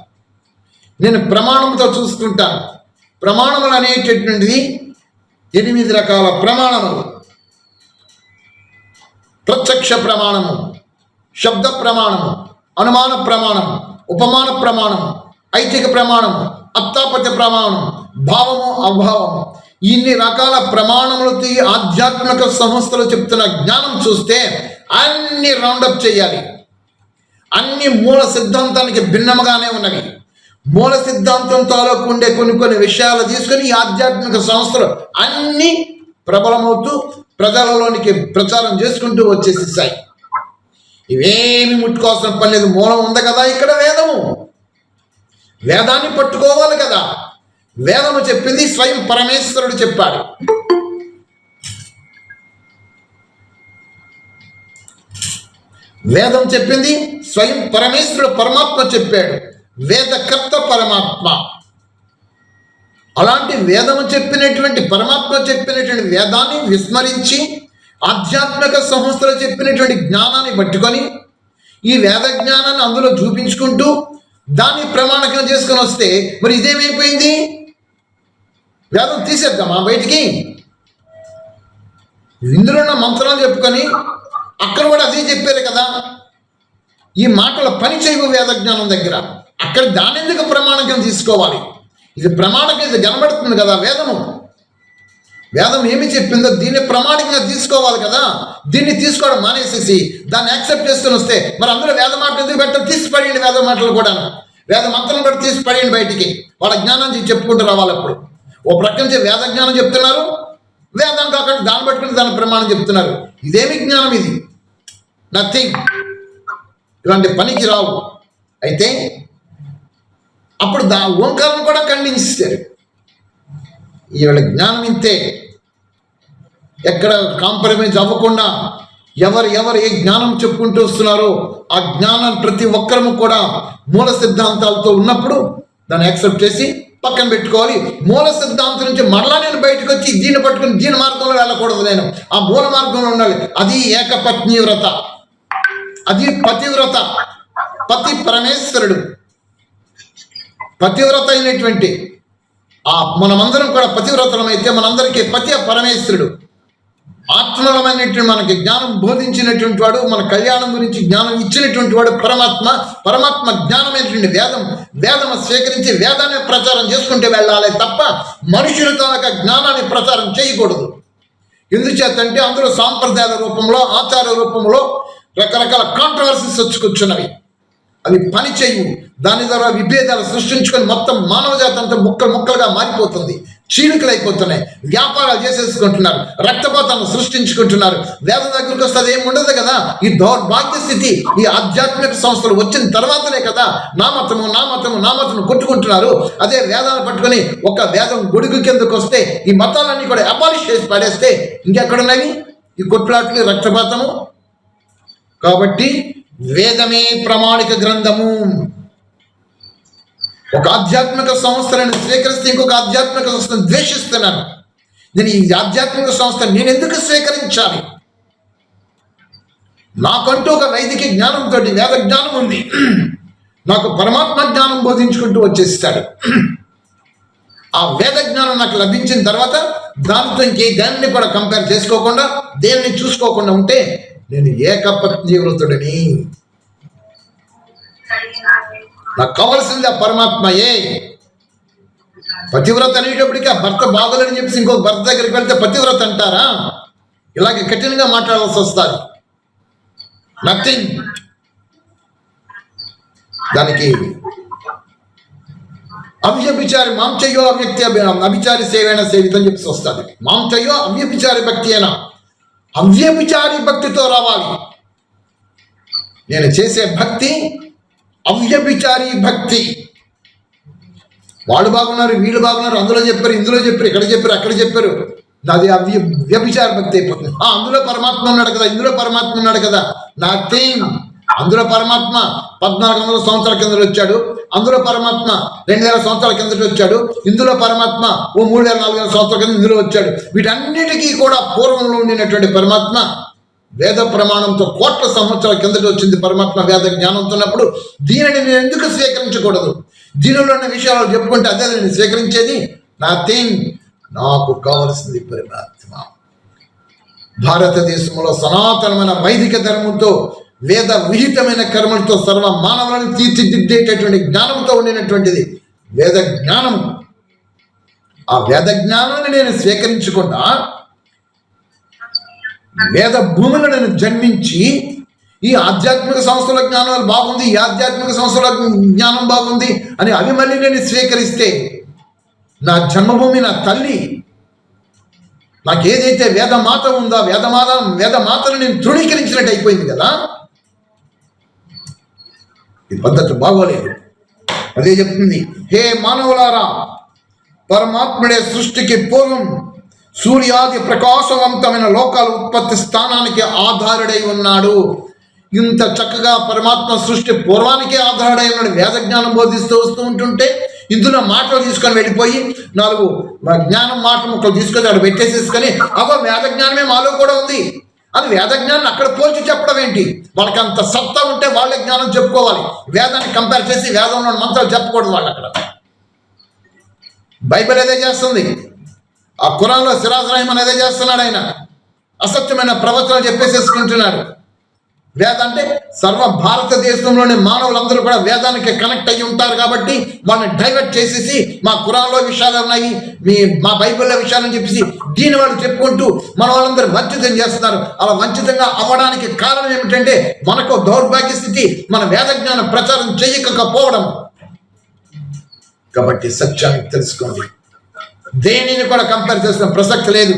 నేను ప్రమాణంతో చూసుకుంటాను. ప్రమాణములు అనేటటువంటిది 8 రకాల ప్రమాణములు. ప్రత్యక్ష ప్రమాణము, శబ్ద ప్రమాణము, అనుమాన ప్రమాణము, ఉపమాన ప్రమాణము, ఐతిక ప్రమాణము, అత్తాపత్య ప్రమాణం, భావము అభావము. ఇన్ని రకాల ప్రమాణములతో ఆధ్యాత్మిక సంస్థలు చెప్తున్న జ్ఞానం చూస్తే అన్ని రౌండప్ చేయాలి. అన్ని మూల సిద్ధాంతానికి భిన్నముగానే ఉన్నవి. మూల సిద్ధాంతం తాలూకు ఉండే కొన్ని విషయాలు తీసుకొని ఈ ఆధ్యాత్మిక సంస్థలు అన్ని ప్రబలమవుతూ ప్రజలలోనికి ప్రచారం చేసుకుంటూ వచ్చేసేసాయి. ఇవేమి ముట్టుకోవాల్సిన పని లేదు. మూలం ఉంది కదా ఇక్కడ వేదము. వేదాన్ని పట్టుకోవాలి కదా. వేదము చెప్పింది స్వయం పరమేశ్వరుడు చెప్పాడు. వేదం చెప్పింది స్వయం పరమేశ్వరుడు పరమాత్మ చెప్పాడు. వేదకర్త పరమాత్మ. అలాంటి వేదము చెప్పినటువంటి పరమాత్మ చెప్పినటువంటి వేదాన్ని విస్మరించి ఆధ్యాత్మిక సంస్థలు చెప్పినటువంటి జ్ఞానాన్ని పట్టుకొని ఈ వేద జ్ఞానాన్ని అందులో చూపించుకుంటూ దాన్ని ప్రమాణకం చేసుకొని వస్తే మరి ఇదేమైపోయింది? వేదం తీసేద్దామా బయటికి? ఇందులో ఉన్న మంత్రాలు చెప్పుకొని అక్కడ కూడా అదే చెప్పారు కదా. ఈ మాటల పని చేయవు వేద జ్ఞానం దగ్గర. అక్కడ దాని ఎందుకు ప్రమాణకం తీసుకోవాలి? ఇది ప్రమాణకం, ఇది కనబడుతుంది కదా వేదము. వేదం ఏమి చెప్పిందో దీన్ని ప్రమాణికంగా తీసుకోవాలి కదా. దీన్ని తీసుకోవడం మానేసేసి దాన్ని యాక్సెప్ట్ చేసుకొని వస్తే మరి అందరూ వేద మాటలు ఎందుకు పెట్టడం? తీసి పడేయండి వేద మాటలు కూడా. వేద మంత్రం కూడా తీసి పడేయండి బయటికి. వాళ్ళ జ్ఞానాన్ని చెప్పుకుంటూ రావాలి. అప్పుడు ఓ ప్రక్క నుంచి వేద జ్ఞానం చెప్తున్నారు, వేదం కాకుండా దాన్ని పట్టుకుని దాని ప్రమాణం చెప్తున్నారు. ఇదేమి జ్ఞానం? ఇది నథింగ్. ఇలాంటి పనికి రావు. అయితే అప్పుడు ఓంకారం కూడా ఖండించారు. వీళ్ళ జ్ఞానం ఇంతే. ఎక్కడ కాంప్రమైజ్ అవ్వకుండా ఎవరు ఏ జ్ఞానం చెప్పుకుంటూ వస్తున్నారో ఆ జ్ఞానం ప్రతి ఒక్కరము కూడా మూల సిద్ధాంతాలతో ఉన్నప్పుడు దాన్ని యాక్సెప్ట్ చేసి పక్కన పెట్టుకోవాలి. మూల సిద్ధాంతం నుంచి మరలా నేను బయటకు వచ్చి దీన్ని పట్టుకుని దీని మార్గంలో వెళ్ళకూడదు. నేను ఆ మూల మార్గంలో ఉండాలి. అది ఏకపత్ని వ్రత, అది పతివ్రత. పతి పరమేశ్వరుడు, పతివ్రత అయినటువంటి మనమందరం కూడా పతివ్రతలమైతే మనందరికీ పతి పరమేశ్వరుడు, ఆత్మలమైనటువంటి మనకి జ్ఞానం బోధించినటువంటి వాడు, మన కళ్యాణం గురించి జ్ఞానం ఇచ్చినటువంటి వాడు పరమాత్మ. పరమాత్మ జ్ఞానమైనటువంటి వేదం స్వీకరించి వేదాన్ని ప్రచారం చేసుకుంటూ వెళ్ళాలి తప్ప మనుషుల తాలూకా జ్ఞానాన్ని ప్రచారం చేయకూడదు. ఎందుచేతంటే అందులో సాంప్రదాయాల రూపంలో, ఆచార రూపంలో రకరకాల కాంట్రవర్సీస్ వచ్చి కూర్చున్నవి. అవి పని చేయు. దాని ద్వారా విభేదాలు సృష్టించుకొని మొత్తం మానవ జాతి అంతా ముక్కలుగా మారిపోతుంది, చీలికలు అయిపోతున్నాయి, వ్యాపారాలు చేసేసుకుంటున్నారు, రక్తపాతాలను సృష్టించుకుంటున్నారు. వేదం దగ్గరికి వస్తే అది ఏమి ఉండదు కదా. ఈ దౌర్భాగ్య స్థితి ఈ ఆధ్యాత్మిక సంస్థలు వచ్చిన తర్వాతనే కదా నా మతము కొట్టుకుంటున్నారు. అదే వేదాలు పట్టుకొని ఒక వేదం గొడుగు కిందకు వస్తే ఈ మతాలన్నీ కూడా అబాలిష్ చేసి పడేస్తే ఇంకెక్కడున్నవి ఈ కొట్లాట్లు, రక్తపాతము? కాబట్టి వేదమే ప్రామాణిక గ్రంథము. ఒక ఆధ్యాత్మిక సంస్థలను స్వీకరిస్తే ఇంకొక ఆధ్యాత్మిక సంస్థను ద్వేషిస్తున్నాను. నేను ఈ ఆధ్యాత్మిక సంస్థను నేను ఎందుకు స్వీకరించాలి? నాకంటూ ఒక వైదిక జ్ఞానంతో వేద జ్ఞానం ఉంది. నాకు పరమాత్మ జ్ఞానం బోధించుకుంటూ వచ్చేస్తాడు. ఆ వేద జ్ఞానం నాకు లభించిన తర్వాత దానితో ఇంకే దానిని కూడా కంపేర్ చేసుకోకుండా, దేన్ని చూసుకోకుండా ఉంటే నేను ఏకపత్నివ్రతుడిని. నాకు కావాల్సింది ఆ పరమాత్మయే. పతివ్రత అనేటప్పటికీ ఆ భర్త బాగోలేని చెప్పేసి ఇంకొక భర్త దగ్గరికి వెళ్తే పతివ్రత అంటారా? ఇలాగే కఠినంగా మాట్లాడాల్సి వస్తుంది. నథింగ్. దానికి అవ్యభిచారి మాంచయ్యో అవ్యక్తి అభిచారి సేవేణ సేవితం చెప్పేసి వస్తుంది. మాంచయ్యో అవ్యభిచారి భక్తి అయినా అవ్యభిచారి భక్తితో రావాలి. నేను చేసే భక్తి అవ్యభిచారి భక్తి. వాళ్ళు బాగున్నారు, వీళ్ళు బాగున్నారు, అందులో చెప్పారు, ఇందులో చెప్పారు, ఇక్కడ చెప్పారు, అక్కడ చెప్పారు. నాది వ్యభిచార భక్తి అయిపోతుంది. అందులో పరమాత్మ ఉన్నాడు కదా, ఇందులో పరమాత్మ ఉన్నాడు కదా. నథింగ్. అందులో పరమాత్మ 1400 సంవత్సరాల కిందట వచ్చాడు, అందులో పరమాత్మ 2000 సంవత్సరాల కిందట వచ్చాడు, ఇందులో పరమాత్మ 3000-4000 సంవత్సరాల కింద ఇందులో వచ్చాడు. వీటన్నిటికీ కూడా పూర్వంలో ఉండినటువంటి పరమాత్మ వేద ప్రమాణంతో కోట్ల సంవత్సరాల కిందట వచ్చింది పరమాత్మ వేద జ్ఞానంతో ఉన్నప్పుడు. దీనిని నేను ఎందుకు స్వీకరించకూడదు? దీనిలో ఉన్న విషయాలు చెప్పుకుంటే అదే నేను స్వీకరించేది. నథింగ్. నాకు కావలసింది పరమాత్మ. భారతదేశంలో సనాతనమైన వైదిక ధర్మంతో వేద విహితమైన కర్మలతో సర్వ మానవులను తీర్చిదిద్దేటటువంటి జ్ఞానంతో ఉండినటువంటిది వేద జ్ఞానం. ఆ వేద జ్ఞానాన్ని నేను స్వీకరించకుండా వేద భూమిలో నేను జన్మించి ఈ ఆధ్యాత్మిక సంస్థల జ్ఞానం బాగుంది, ఈ ఆధ్యాత్మిక సంస్థల జ్ఞానం బాగుంది అని అవి మళ్ళీ నేను స్వీకరిస్తే నా జన్మభూమి, నా తల్లి, నాకేదైతే వేదమాత ఉందో వేదమాతను నేను తృణీకరించినట్టు అయిపోయింది కదా. ఈ పద్ధతి బాగోలేదు. అదే చెప్తుంది, హే మానవులారా, పరమాత్ముడే సృష్టికి పూర్వం సూర్యాది ప్రకాశవంతమైన లోకాల ఉత్పత్తి స్థానానికి ఆధారుడై ఉన్నాడు. ఇంత చక్కగా పరమాత్మ సృష్టి పూర్వానికే ఆధారుడై ఉన్నాడు. వేద జ్ఞానం బోధిస్తూ వస్తూ ఉంటుంటే ఇందులో మాటలు తీసుకొని వెళ్ళిపోయి 4 జ్ఞానం మాట ముక్కలు తీసుకొని అక్కడ పెట్టేసేసుకొని వేద జ్ఞానమే మాలో కూడా ఉంది అని వేద జ్ఞానం అక్కడ పోల్చి చెప్పడం ఏంటి? వాళ్ళకి అంత సత్తా ఉంటే వాళ్ళే జ్ఞానం చెప్పుకోవాలి. వేదాన్ని కంపేర్ చేసి వేదంలో మంత్రాలు చెప్పకూడదు వాళ్ళు. అక్కడ బైబిల్ అదే చేస్తుంది. ఆ ఖురాన్లో సిరాజ్ రహమాన్ అదే చేస్తున్నాడు. ఆయన అసత్యమైన ప్రవచనాలు చెప్పేసేసుకుంటున్నాడు. వేద అంటే సర్వ భారతదేశంలోని మానవులందరూ కూడా వేదానికి కనెక్ట్ అయ్యి ఉంటారు కాబట్టి వాళ్ళని డైవర్ట్ చేసేసి మా ఖురాన్లో విషయాలు ఉన్నాయి, మా బైబిల్లో విషయాలని చెప్పేసి దీని వాళ్ళు చెప్పుకుంటూ మన వాళ్ళందరూ వంచితం చేస్తున్నారు. అలా వంచితంగా అవ్వడానికి కారణం ఏమిటంటే మనకు దౌర్భాగ్య స్థితి, మన వేద జ్ఞానం ప్రచారం చేయకపోవడం. కాబట్టి సత్యాన్ని తెలుసుకోండి. దేనిని కూడా కంపేర్ చేసిన ప్రసక్తి లేదు.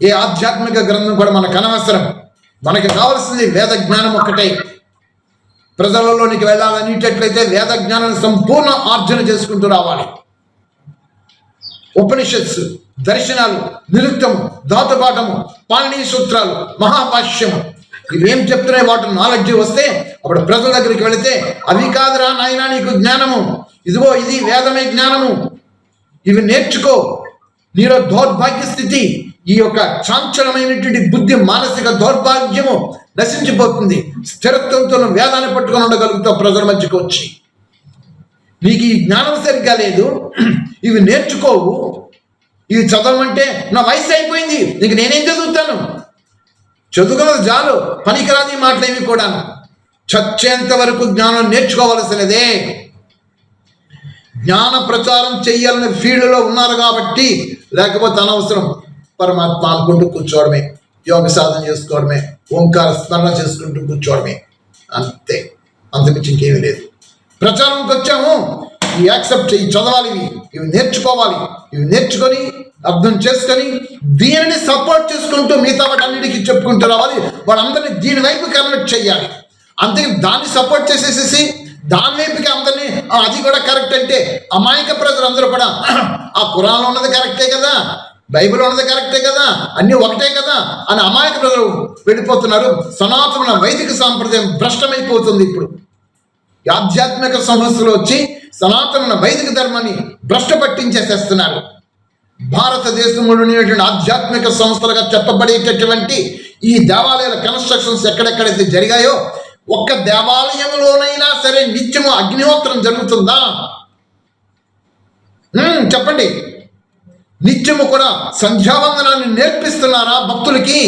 ఏ ఆధ్యాత్మిక గ్రంథం కూడా మనకు అనవసరం. మనకి కావాల్సింది వేద జ్ఞానం ఒక్కటే. ప్రజలలోనికి వెళ్ళాలనేటట్లయితే వేద జ్ఞానాన్ని సంపూర్ణ ఆర్జన చేసుకుంటూ రావాలి. ఉపనిషత్స్, దర్శనాలు, నిరుక్తము, ధాతుపాఠము, పాణిని సూత్రాలు, మహాభాష్యము ఇవేం చెప్తున్నాయి వాటి నాలెడ్జ్ వస్తే అప్పుడు ప్రజల దగ్గరికి వెళితే అవి కాదురా నాయనా నీకు జ్ఞానము, ఇదిగో ఇది వేదమే జ్ఞానము, ఇవి నేర్చుకో. నీలో దౌర్భాగ్య స్థితి, ఈ యొక్క చాంచలమైనటువంటి బుద్ధి, మానసిక దౌర్భాగ్యము నశించిపోతుంది. స్థిరత్వంతో వేదాన్ని పట్టుకొని ఉండగలుగుతావు ప్రజల మధ్యకు వచ్చి. నీకు ఈ జ్ఞానం సరిగ్గా లేదు, ఇవి నేర్చుకోవు, ఇవి చదవమంటే నా వయసు అయిపోయింది, నీకు నేనేం చదువుతాను, చదువుకున్నది చాలు, పనికిరాని మాటలేవి కూడా. చచ్చేంత వరకు జ్ఞానం నేర్చుకోవలసినదే. జ్ఞాన ప్రచారం చెయ్యాలనే ఫీల్డ్లో ఉన్నారు కాబట్టి, లేకపోతే అనవసరం పరమాత్మ అనుకుంటూ కూర్చోవడమే, యోగ సాధన చేసుకోవడమే, ఓంకార స్మరణ చేసుకుంటూ కూర్చోవడమే, అంతే, అంతమించి ఇంకేమీ లేదు. ప్రచారంకి వచ్చాము, ఇవి యాక్సెప్ట్ చేయి, చదవాలి, ఇవి నేర్చుకోవాలి, ఇవి నేర్చుకొని అర్థం చేసుకొని దీనిని సపోర్ట్ చేసుకుంటూ మిగతా వాటన్నిటికీ చెప్పుకుంటూ రావాలి. వాళ్ళందరినీ దీని వైపు కన్వర్ట్ చేయాలి. అంతే, దాన్ని సపోర్ట్ చేసేసేసి దాని వైపుకి అందరినీ అది కూడా కరెక్ట్ అంటే అమాయక ప్రజలందరూ కూడా ఆ ఖురాన్లో ఉన్నది కరెక్టే కదా, బైబిల్ ఉన్నది కరెక్టే కదా, అన్నీ ఒకటే కదా అని అమాయక ప్రజలు వెళ్ళిపోతున్నారు. సనాతన వైదిక సాంప్రదాయం భ్రష్టమైపోతుంది. ఇప్పుడు ఆధ్యాత్మిక సంస్థలు వచ్చి సనాతన వైదిక ధర్మాన్ని భ్రష్ట పట్టించేసేస్తున్నారు. భారతదేశంలో ఉండేటువంటి ఆధ్యాత్మిక సంస్థలుగా చెప్పబడేటటువంటి ఈ దేవాలయాల కన్స్ట్రక్షన్స్ ఎక్కడెక్కడైతే జరిగాయో, ఒక్క దేవాలయంలోనైనా సరే నిత్యము అగ్నిహోత్రం జరుగుతుందా? చెప్పండి. నిత్యము కూడా సంధ్యావందనాన్ని నేర్పిస్తున్నారా? భక్తులకి,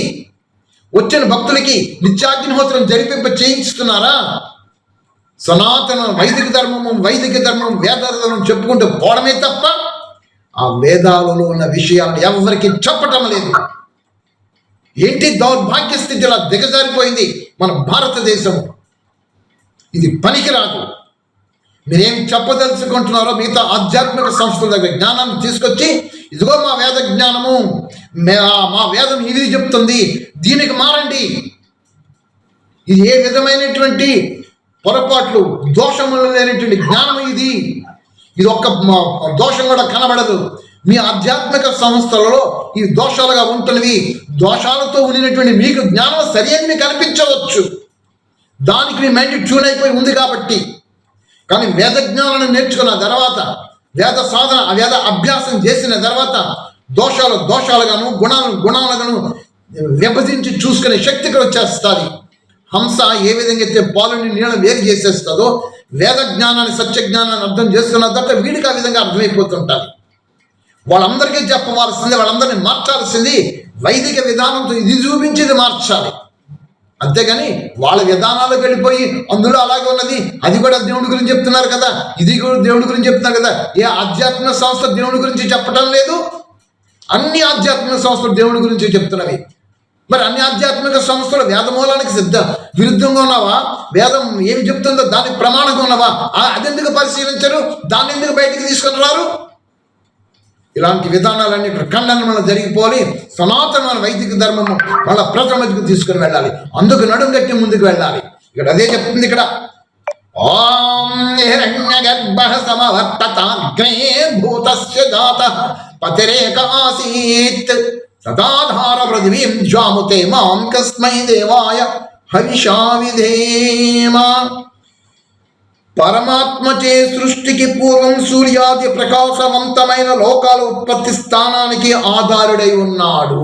వచ్చిన భక్తులకి నిత్యాగ్నిహోత్రం జరిపింప చేయిస్తున్నారా? సనాతన వైదిక ధర్మం వేదాలను చెప్పుకుంటూ పోవడమే తప్ప ఆ వేదాలలో ఉన్న విషయాలను ఎవరికి చెప్పటం లేదు. ఏంటి దౌర్భాగ్య స్థితి ఇలా దిగజారిపోయింది మన భారతదేశం. ఇది పనికిరాదు. మీరేం చెప్పదలుచుకుంటున్నారో మిగతా ఆధ్యాత్మిక సంస్థల దగ్గర జ్ఞానాన్ని తీసుకొచ్చి, ఇదిగో మా వేద జ్ఞానము, మా వేదం ఇది చెప్తుంది, దీనికి మారండి. ఇది ఏ విధమైనటువంటి పొరపాట్లు, దోషములు లేనటువంటి జ్ఞానం ఇది. ఇది ఒక్క దోషం కూడా కనబడదు. మీ ఆధ్యాత్మిక సంస్థలలో ఈ దోషాలుగా ఉంటున్నవి. దోషాలతో ఉండినటువంటి మీకు జ్ఞానం సరి అని మీకు అనిపించవచ్చు, దానికి మీ మైండ్ ట్యూన్ అయిపోయి ఉంది కాబట్టి. కానీ వేద జ్ఞానాన్ని నేర్చుకున్న తర్వాత, వేద సాధన, వేద అభ్యాసం చేసిన తర్వాత దోషాలుగాను గుణాలుగాను విభజించి చూసుకునే శక్తి కూడా వచ్చేస్తుంది. హంస ఏ విధంగా అయితే పాలని నీళ్ళని వేరు చేసేస్తుందో, వేద జ్ఞానాన్ని, సత్య జ్ఞానాన్ని అర్థం చేసుకున్న తర్వాత వీడికి ఆ విధంగా అర్థమైపోతుంటారు. వాళ్ళందరికీ చెప్పవలసింది, వాళ్ళందరినీ మార్చాల్సింది వైదిక విధానంతో ఇది చూపించేది మార్చాలి. అంతేగాని వాళ్ళ విధానాలకు వెళ్ళిపోయి అందులో అలాగే ఉన్నది, అది కూడా దేవుడి గురించి చెప్తున్నారు కదా, ఇది కూడా దేవుడి గురించి చెప్తున్నారు కదా. ఏ ఆధ్యాత్మిక సంస్థ దేవుడి గురించి చెప్పడం లేదు? అన్ని ఆధ్యాత్మిక సంస్థలు దేవుడి గురించి చెప్తున్నవి. మరి అన్ని ఆధ్యాత్మిక సంస్థలు వేదమూలానికి విరుద్ధంగా ఉన్నావా? వేదం ఏమి చెప్తుందో దానికి ప్రమాణంగా ఉన్నావా? అదెందుకు పరిశీలించరు? దాన్ని ఎందుకు బయటికి తీసుకొని రారు? ఇలాంటి విధానాలన్నీ ఖండన జరిగిపోవాలి. సనాతన వైదిక ధర్మము వాళ్ళ ప్రజల మధ్యకు తీసుకుని వెళ్ళాలి. అందుకు నడుం కట్టి ముందుకు వెళ్ళాలి. ఇక్కడ అదే చెప్తుంది. ఇక్కడ ఓం హిరణ్యగర్భః సమవర్తతాగ్నే భూతస్య జాతః పతిరేకాసీత్ సదాధార పృథివీం జ్వాముతే మాం కస్మై దేవాయ హవిషా విధేమ. పరమాత్మచే సృష్టికి పూర్వం సూర్యాది ప్రకాశవంతమైన లోకాల ఉత్పత్తి స్థానానికి ఆధారుడై ఉన్నాడు.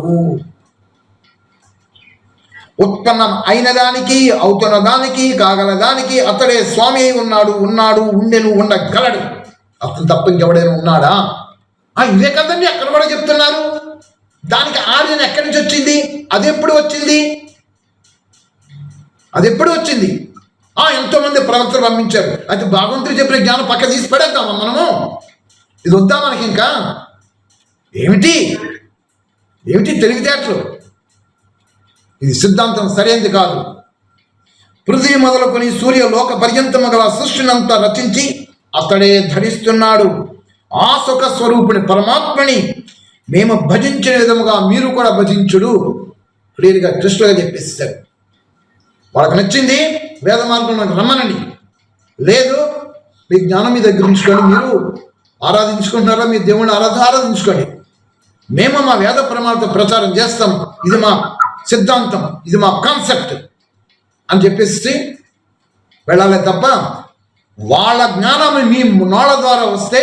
ఉత్పన్నం అయిన దానికి, అవుతున్న దానికి, కాగల దానికి అతడే స్వామి అయి ఉన్నాడు. ఉండెను, ఉండగలడు. అతను తప్ప ఇంకెవడైనా ఉన్నాడా? ఇవే కదండి అక్కడ కూడా చెప్తున్నారు. దానికి ఆర్యన్ ఎక్కడి నుంచి వచ్చింది? అది ఎప్పుడు వచ్చింది? ఎంతోమంది ప్రవక్తలు పంపించారు. అయితే భగవంతుడు చెప్పిన జ్ఞానం పక్క తీసి పడేద్దామా మనము? ఇది వద్దా మనకి? ఇంకా ఏమిటి తెలివితేటలు? ఇది సిద్ధాంతం సరైనది కాదు. పృథ్వీ మొదలుకొని సూర్య లోక పర్యంతము గల సృష్టినంతా రచించి అతడే ధరిస్తున్నాడు. ఆ సుఖ స్వరూపుని పరమాత్మని మేము భజించిన విధముగా మీరు కూడా భజించుడు. క్లియర్గా కృష్ణుగా చెప్పేస్తారు. వాళ్ళకి నచ్చింది వేద మార్గంలోకి రమ్మనండి. లేదు, మీ జ్ఞానం మీ దగ్గర ఉంచుకొని మీరు ఆరాధించుకుంటున్నారా, మీ దేవుడిని ఆరాధించుకోండి, మేము మా వేద ప్రమాణాలతో ప్రచారం చేస్తాం, ఇది మా సిద్ధాంతం, ఇది మా కాన్సెప్ట్ అని చెప్పేసి వెళ్ళాలి తప్ప వాళ్ళ జ్ఞానం మీ నోళ్ళ ద్వారా వస్తే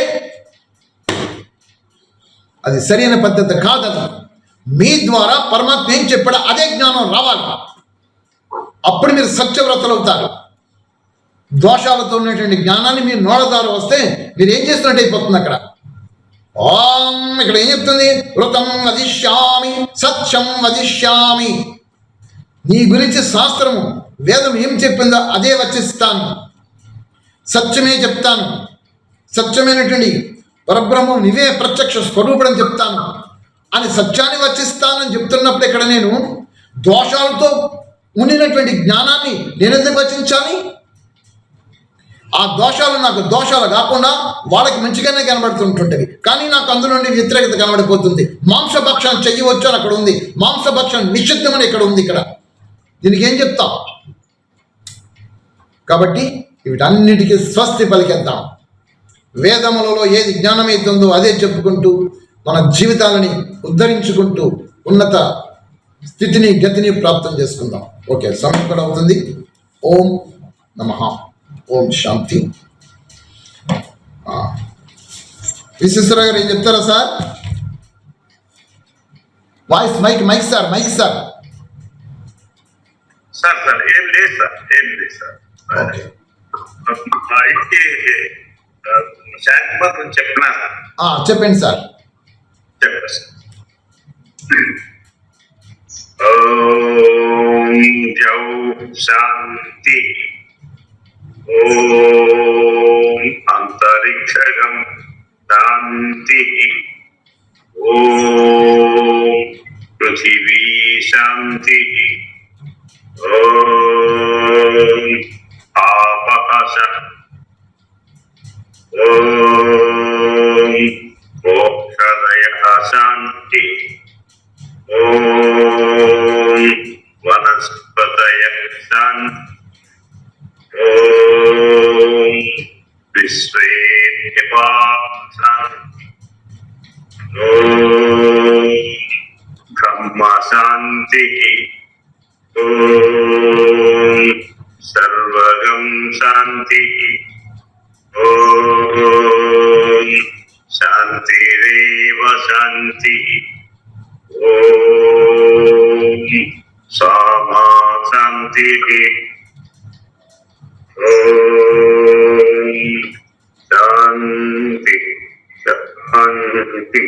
అది సరైన పద్ధతి కాదది. మీ ద్వారా పరమాత్మ ఏం చెప్పాడో అదే జ్ఞానం రావాలి. అప్పుడు మీరు సత్యవ్రతలు అవుతారు. దోషాలతో ఉన్నటువంటి జ్ఞానాన్ని మీరు నోళ్ళ ద్వారా వస్తే మీరు ఏం చేస్తున్నట్టు అయిపోతుంది అక్కడ. ఓం ఇక్కడ ఏం చెప్తుంది? వృతం వదిష్యామి సత్యం వదిష్యామి. నీ గురించి శాస్త్రము వేదం ఏం చెప్పిందో అదే వచిస్తాను, సత్యమే చెప్తాను, సత్యమైనటువంటి పరబ్రహ్మం నీవే ప్రత్యక్ష స్వరూపుడని చెప్తాను అని సత్యాన్ని వచిస్తానని చెప్తున్నప్పుడు ఇక్కడ నేను దోషాలతో ఉండినటువంటి జ్ఞానాన్ని నేను ఎందుకు వచించాలి? ఆ దోషాలు నాకు దోషాలు కాకుండా వాళ్ళకి మంచిగానే కనబడుతుంటుంటవి, కానీ నాకు అందులో నుండి వ్యతిరేకత కనబడిపోతుంది. మాంసభక్షణం చెయ్యవచ్చు అని అక్కడ ఉంది, మాంసభక్షణం నిషిద్ధమని ఇక్కడ ఉంది. ఇక్కడ దీనికి ఏం చెప్తాం? కాబట్టి వీటన్నిటికీ స్వస్తి పలికేద్దాం. వేదములలో ఏది జ్ఞానమైతుందో అదే చెప్పుకుంటూ మన జీవితాలని ఉద్ధరించుకుంటూ ఉన్నత స్థితిని గతిని ప్రాప్తం చేసుకుందాం. ఓకే, సమయం కూడా అవుతుంది. ఓం నమః. ఓం శాంతి. విశ్వేశ్వరరావు గారు ఏం చెప్తారా sir? Voice mic mic sir, mic sir. Sir sir ఏం లేదు సార్. ఓకే, ఇంటి శాంతిబాబు చెప్పినా సార్. చెప్పండి సార్. చెప్పండి సార్. ఓం జౌ శాంతి. ఓం అంతరిక్షగం శాంతి. ఓం పృథివీ శాంతి. ఓం ఆపః శాంతి. ఓం మోక్షదయః శాంతి. ఓం వనస్పతయః శాంతి. ఓం విశ్వే దేవాః శాంతి. ఓం బ్రహ్మ శాంతి. ఓం సర్వగం శాంతి. ఓం శాంతిరేవ శాంతి. ఓం సామా శాంతి. ఓం శాంతి శాంతి.